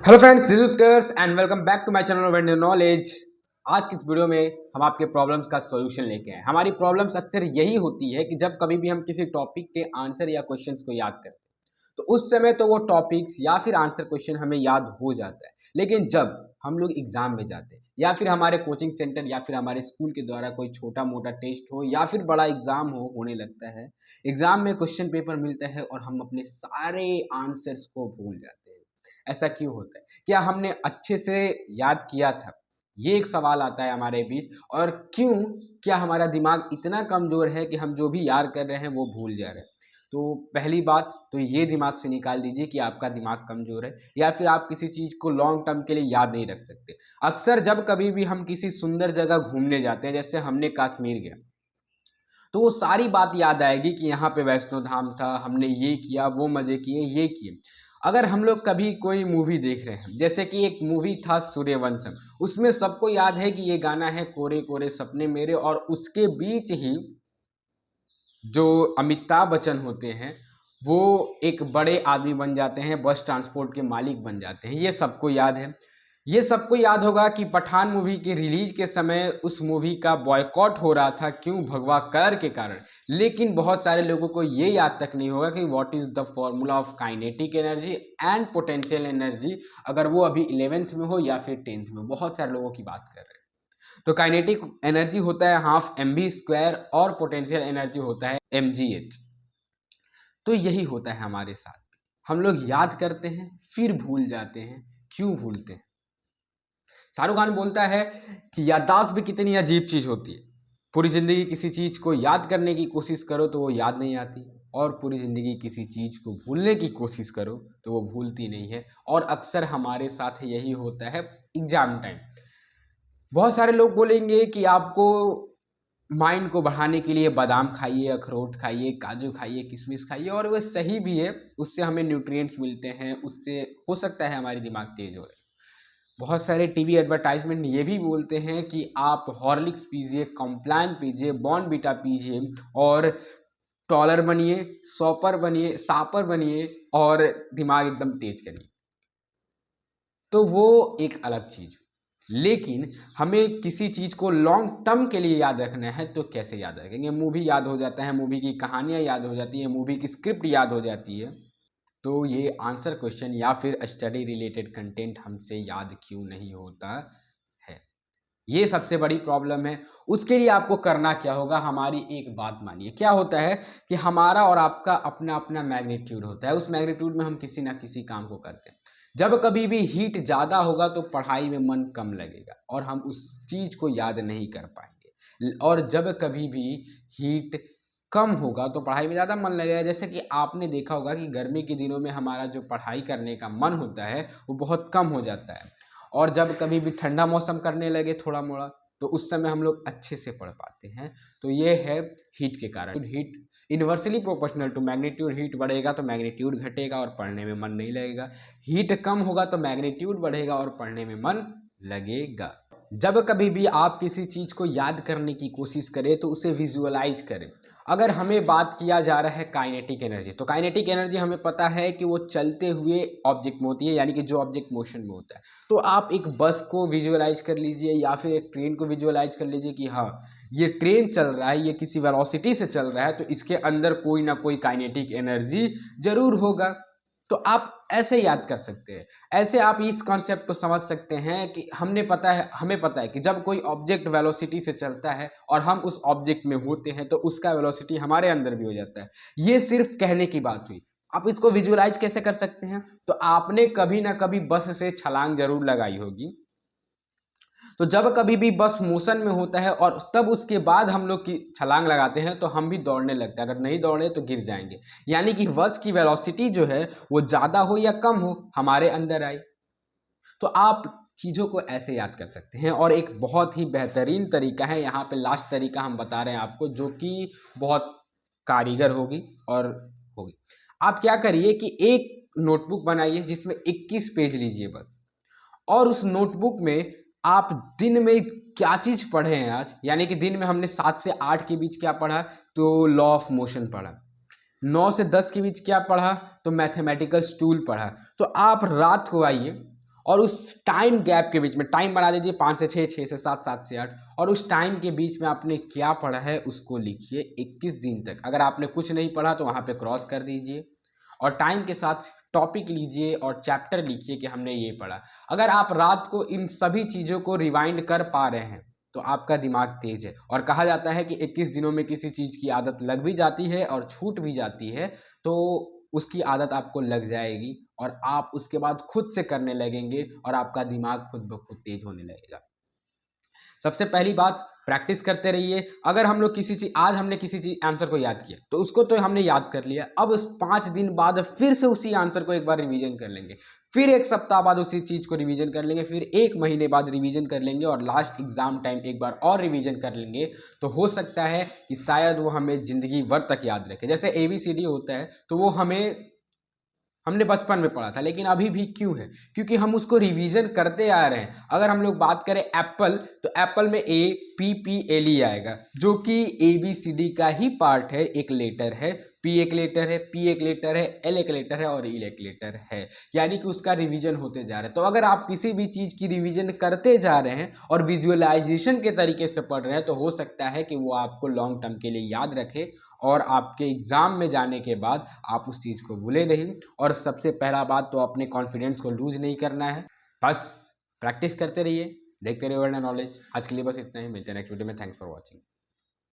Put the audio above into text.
Hello friends, this is Utkarsh and welcome back to my channel of Indian knowledge. आज की इस video में हम आपके प्रॉब्लम्स का सॉल्यूशन लेके आए। हमारी प्रॉब्लम्स अक्सर यही होती है कि जब कभी भी हम किसी टॉपिक के आंसर या क्वेश्चंस को याद करते हैं तो उस समय तो वो टॉपिक्स या फिर आंसर क्वेश्चन हमें याद हो जाता है, लेकिन जब हम लोग एग्जाम में जाते हैं या फिर हमारे कोचिंग सेंटर या फिर हमारे स्कूल के द्वारा कोई छोटा मोटा टेस्ट हो या फिर बड़ा एग्जाम होने लगता है, एग्जाम में क्वेश्चन पेपर मिलता है और हम अपने सारे आंसर्स को भूल जाते हैं। ऐसा क्यों होता है? क्या हमने अच्छे से याद किया था? ये एक सवाल आता है हमारे बीच। और क्यों? क्या हमारा दिमाग इतना कमज़ोर है कि हम जो भी याद कर रहे हैं वो भूल जा रहे हैं? तो पहली बात तो ये दिमाग से निकाल दीजिए कि आपका दिमाग कमज़ोर है या फिर आप किसी चीज़ को लॉन्ग टर्म के लिए याद नहीं रख सकते। अक्सर जब कभी भी हम किसी सुंदर जगह घूमने जाते हैं, जैसे हमने कश्मीर गया, तो वो सारी बात याद आएगी कि यहाँ पे वैष्णो धाम था, हमने ये किया, वो मज़े किए, ये किए। अगर हम लोग कभी कोई मूवी देख रहे हैं, जैसे कि एक मूवी था सूर्यवंशम, उसमें सबको याद है कि ये गाना है कोरे कोरे सपने मेरे, और उसके बीच ही जो अमिताभ बच्चन होते हैं वो एक बड़े आदमी बन जाते हैं, बस ट्रांसपोर्ट के मालिक बन जाते हैं। ये सबको याद है। ये सबको याद होगा कि पठान मूवी के रिलीज के समय उस मूवी का बॉयकॉट हो रहा था, क्यों? भगवा कलर के कारण। लेकिन बहुत सारे लोगों को ये याद तक नहीं होगा कि what is the formula of kinetic energy and potential energy, अगर वो अभी 11th में हो या फिर 10th में। बहुत सारे लोगों की बात कर रहे हैं। तो काइनेटिक एनर्जी होता है हाफ एम वी स्क्वायर और पोटेंशियल एनर्जी होता है एम जी एच। तो यही होता है हमारे साथ। हम लोग याद करते हैं फिर भूल जाते हैं। क्यों भूलते हैं? शाहरुख खान बोलता है कि याददाश्त भी कितनी अजीब चीज होती है। पूरी जिंदगी किसी चीज को याद करने की कोशिश करो तो वो याद नहीं आती, और पूरी जिंदगी किसी चीज को भूलने की कोशिश करो तो वो भूलती नहीं है। और अक्सर हमारे साथ यही होता है एग्जाम टाइम। बहुत सारे लोग बोलेंगे कि आपको माइंड को बढ़ाने के लिए बादाम खाइए, अखरोट खाइए, काजू खाइए, किशमिश खाइए, और वो सही भी है। उससे हमें न्यूट्रिएंट्स मिलते हैं, उससे हो सकता है हमारी दिमाग तेज हो रहे। बहुत सारे टीवी एडवर्टाइजमेंट ये भी बोलते हैं कि आप हॉर्लिक्स पीजिए, कॉम्प्लान पीजिए, बॉर्नविटा पीजिए और टॉलर बनिए, सॉपर बनिए, सापर बनिए और दिमाग एकदम तेज करिए। तो वो एक अलग चीज़। लेकिन हमें किसी चीज़ को लॉन्ग टर्म के लिए याद रखना है तो कैसे याद रखेंगे? मूवी याद हो जाता है, मूवी की कहानियाँ याद हो जाती हैं, मूवी की स्क्रिप्ट याद हो जाती है। तो ये आंसर क्वेश्चन या फिर स्टडी रिलेटेड कंटेंट हमसे याद क्यों नहीं होता है? ये सबसे बड़ी प्रॉब्लम है। उसके लिए आपको करना क्या होगा? हमारी एक बात मानिए। क्या होता है कि हमारा और आपका अपना अपना मैग्नीट्यूड होता है। उस मैग्नीट्यूड में हम किसी ना किसी काम को करते हैं। जब कभी भी हीट ज़्यादा होगा तो पढ़ाई में मन कम लगेगा और हम उस चीज़ को याद नहीं कर पाएंगे, और जब कभी भी हीट कम होगा तो पढ़ाई में ज़्यादा मन लगेगा। जैसे कि आपने देखा होगा कि गर्मी के दिनों में हमारा जो पढ़ाई करने का मन होता है वो बहुत कम हो जाता है, और जब कभी भी ठंडा मौसम करने लगे थोड़ा मोड़ा तो उस समय हम लोग अच्छे से पढ़ पाते हैं। तो ये है हीट के कारण। Heat inversely proportional to magnitude. Heat बढ़ेगा तो मैग्नीट्यूड घटेगा और पढ़ने में मन नहीं लगेगा। हीट कम होगा तो मैग्नीट्यूड बढ़ेगा और पढ़ने में मन लगेगा। जब कभी भी आप किसी चीज़ को याद करने की कोशिश करें तो उसे विजुअलाइज करें। अगर हमें बात किया जा रहा है काइनेटिक एनर्जी, तो काइनेटिक एनर्जी हमें पता है कि वो चलते हुए ऑब्जेक्ट में होती है, यानी कि जो ऑब्जेक्ट मोशन में होता है। तो आप एक बस को विजुअलाइज कर लीजिए या फिर एक ट्रेन को विजुअलाइज कर लीजिए कि हाँ, ये ट्रेन चल रहा है, ये किसी वेलोसिटी से चल रहा है, तो इसके अंदर कोई ना कोई काइनेटिक एनर्जी जरूर होगा। तो आप ऐसे याद कर सकते हैं। ऐसे आप इस कॉन्सेप्ट को समझ सकते हैं कि हमें पता है कि जब कोई ऑब्जेक्ट वेलोसिटी से चलता है और हम उस ऑब्जेक्ट में होते हैं तो उसका वेलोसिटी हमारे अंदर भी हो जाता है। ये सिर्फ कहने की बात हुई। आप इसको विजुअलाइज कैसे कर सकते हैं? तो आपने कभी ना कभी बस से छलांग जरूर लगाई होगी। तो जब कभी भी बस मोशन में होता है और तब उसके बाद हम लोग की छलांग लगाते हैं तो हम भी दौड़ने लगते हैं। अगर नहीं दौड़े तो गिर जाएंगे। यानी कि बस की वेलोसिटी जो है वो ज़्यादा हो या कम हो, हमारे अंदर आई। तो आप चीज़ों को ऐसे याद कर सकते हैं। और एक बहुत ही बेहतरीन तरीका है, यहाँ पे लास्ट तरीका हम बता रहे हैं आपको, जो कि बहुत कारीगर होगी और होगी। आप क्या करिए कि एक नोटबुक बनाइए जिसमें 21 पेज लीजिए बस, और उस नोटबुक में आप दिन में क्या चीज़ पढ़े हैं आज, यानी कि दिन में हमने 7 से 8 के बीच क्या पढ़ा, तो लॉ ऑफ मोशन पढ़ा। 9 से 10 के बीच क्या पढ़ा, तो मैथमेटिकल टूल पढ़ा। तो आप रात को आइए और उस टाइम गैप के बीच में टाइम बना दीजिए 5 से 6, 6 से 7, 7 से 8, और उस टाइम के बीच में आपने क्या पढ़ा है उसको लिखिए 21 दिन तक। अगर आपने कुछ नहीं पढ़ा तो वहाँ पे क्रॉस कर दीजिए, और टाइम के साथ टॉपिक लीजिए और चैप्टर लिखिए कि हमने ये पढ़ा। अगर आप रात को इन सभी चीज़ों को रिवाइंड कर पा रहे हैं तो आपका दिमाग तेज है। और कहा जाता है कि 21 दिनों में किसी चीज़ की आदत लग भी जाती है और छूट भी जाती है, तो उसकी आदत आपको लग जाएगी और आप उसके बाद खुद से करने लगेंगे और आपका दिमाग खुद ब खुद तेज होने लगेगा। सबसे पहली बात, प्रैक्टिस करते रहिए। अगर हम लोग किसी चीज़, आज हमने किसी चीज़ आंसर को याद किया तो उसको तो हमने याद कर लिया, अब 5 दिन बाद फिर से उसी आंसर को एक बार रिवीजन कर लेंगे, फिर 1 सप्ताह बाद उसी चीज़ को रिवीजन कर लेंगे, फिर 1 महीने बाद रिवीजन कर लेंगे और लास्ट एग्जाम टाइम एक बार और रिवीजन कर लेंगे। तो हो सकता है कि शायद वो हमें ज़िंदगी भर तक याद रखे। जैसे ABCD होता है तो वो हमने बचपन में पढ़ा था, लेकिन अभी भी क्यों है? क्योंकि हम उसको रिवीजन करते आ रहे हैं। अगर हम लोग बात करें एप्पल, तो एप्पल में APPLE आएगा, जो कि ABCD का ही पार्ट है, एक लेटर है। P एक लेटर है, P एक लेटर है, L एक लेटर है और E एक लेटर है, यानी कि उसका रिवीजन होते जा रहा है। तो अगर आप किसी भी चीज़ की रिवीजन करते जा रहे हैं और विजुअलाइजेशन के तरीके से पढ़ रहे हैं, तो हो सकता है कि वो आपको लॉन्ग टर्म के लिए याद रखे और आपके एग्ज़ाम में जाने के बाद आप उस चीज़ को भूले नहीं। और सबसे पहला बात तो अपने कॉन्फिडेंस को लूज़ नहीं करना है, बस प्रैक्टिस करते रहिए, देखते रहिए वर्ल्ड नॉलेज। आज के लिए बस इतना ही, मिलते हैं नेक्स्ट वीडियो में। Thanks for watching.